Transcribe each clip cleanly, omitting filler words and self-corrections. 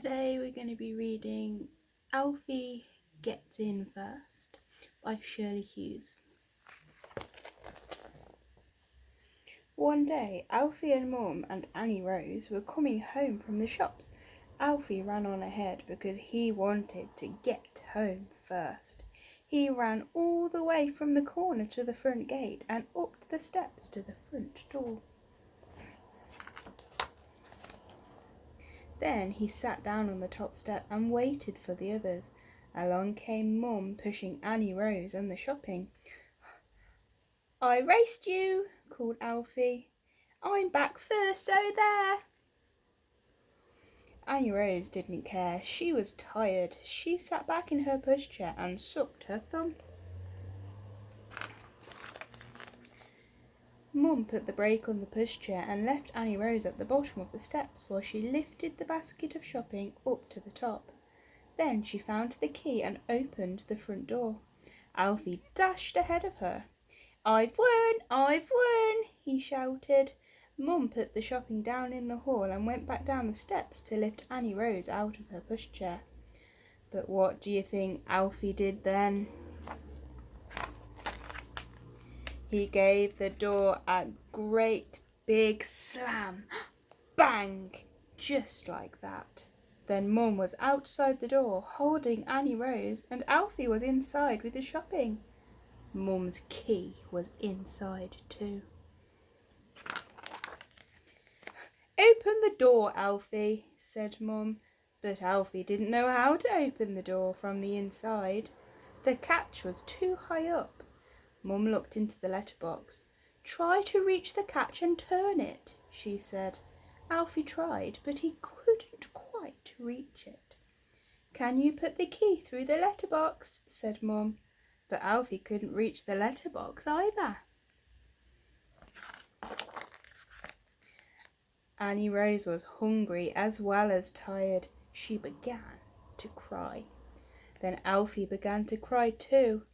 Today we're going to be reading Alfie Gets In First by Shirley Hughes. One day, Alfie and Mum and Annie Rose were coming home from the shops. Alfie ran on ahead because he wanted to get home first. He ran all the way from the corner to the front gate and up the steps to the front door. Then he sat down on the top step and waited for the others. Along came Mum, pushing Annie Rose and the shopping. "I raced you," called Alfie. "I'm back first, so there." Annie Rose didn't care. She was tired. She sat back in her pushchair and sucked her thumb. Mum put the brake on the pushchair and left Annie Rose at the bottom of the steps while she lifted the basket of shopping up to the top. Then she found the key and opened the front door. Alfie dashed ahead of her. "I've won! I've won!" he shouted. Mum put the shopping down in the hall and went back down the steps to lift Annie Rose out of her pushchair. But what do you think Alfie did then? He gave the door a great big slam. Bang! Just like that. Then Mum was outside the door holding Annie Rose and Alfie was inside with the shopping. Mum's key was inside too. "Open the door, Alfie," said Mum, but Alfie didn't know how to open the door from the inside. The catch was too high up. Mum looked into the letterbox. "Try to reach the catch and turn it," she said. Alfie tried, but he couldn't quite reach it. "Can you put the key through the letterbox?" said Mum. But Alfie couldn't reach the letterbox either. Annie Rose was hungry as well as tired. She began to cry. Then Alfie began to cry too.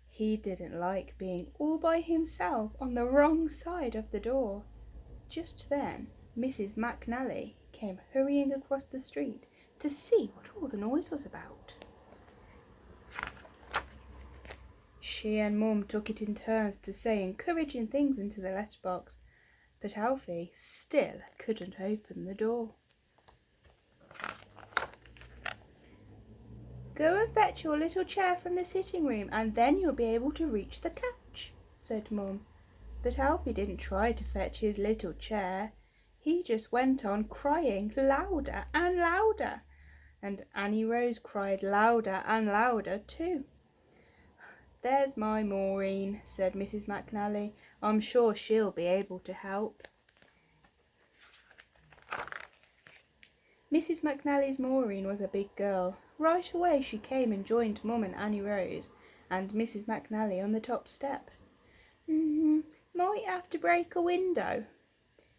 He didn't like being all by himself on the wrong side of the door. Just then, Mrs. McNally came hurrying across the street to see what all the noise was about. She and Mum took it in turns to say encouraging things into the letterbox, but Alfie still couldn't open the door. "Go and fetch your little chair from the sitting room and then you'll be able to reach the catch," said Mum. But Alfie didn't try to fetch his little chair. He just went on crying louder and louder. And Annie Rose cried louder and louder too. "There's my Maureen," said Mrs. McNally. "I'm sure she'll be able to help." Mrs. McNally's Maureen was a big girl. Right away she came and joined Mum and Annie Rose and Mrs. McNally on the top step. "Might have to break a window,"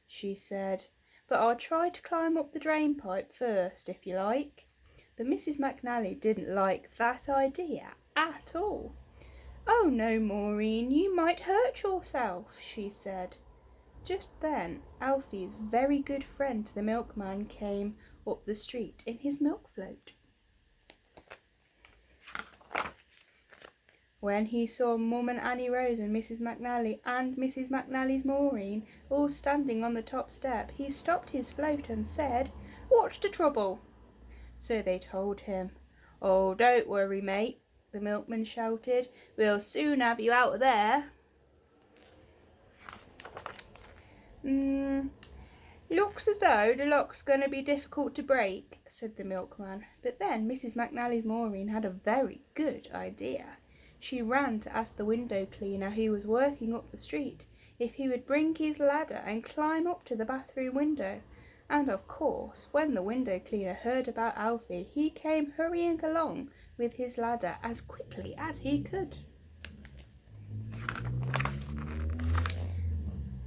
she said, "but I'll try to climb up the drain pipe first, if you like." But Mrs. McNally didn't like that idea at all. "Oh no, Maureen, you might hurt yourself," she said. Just then Alfie's very good friend the milkman came up the street in his milk float. When he saw Mum and Annie Rose and Mrs. McNally's Maureen all standing on the top step, he stopped his float and said, "What's the trouble?" So they told him. "Oh, don't worry, mate," the milkman shouted. "We'll soon have you out of there." "Looks as though the lock's going to be difficult to break," said the milkman. But then Mrs. McNally's Maureen had a very good idea. She ran to ask the window cleaner who was working up the street if he would bring his ladder and climb up to the bathroom window. And of course, when the window cleaner heard about Alfie, he came hurrying along with his ladder as quickly as he could.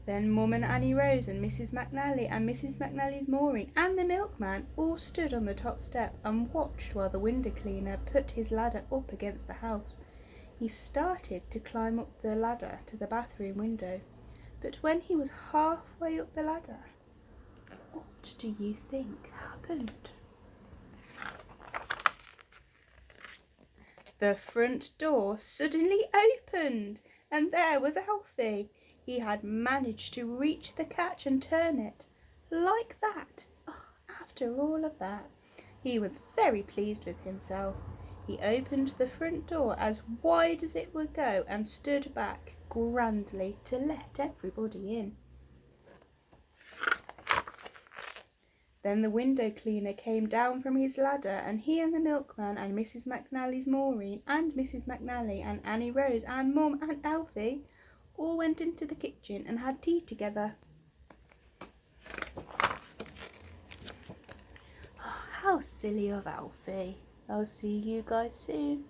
Then Mum and Annie Rose and Mrs. McNally's Maureen and the milkman all stood on the top step and watched while the window cleaner put his ladder up against the house. He started to climb up the ladder to the bathroom window, but when he was halfway up the ladder, what do you think happened? The front door suddenly opened, and there was Alfie. He had managed to reach the catch and turn it. Like that. Oh, after all of that. He was very pleased with himself. He opened the front door as wide as it would go and stood back grandly to let everybody in. Then the window cleaner came down from his ladder, and he and the milkman and Mrs. McNally's Maureen and Mrs. McNally and Annie Rose and Mum and Alfie all went into the kitchen and had tea together. Oh, how silly of Alfie. I'll see you guys soon.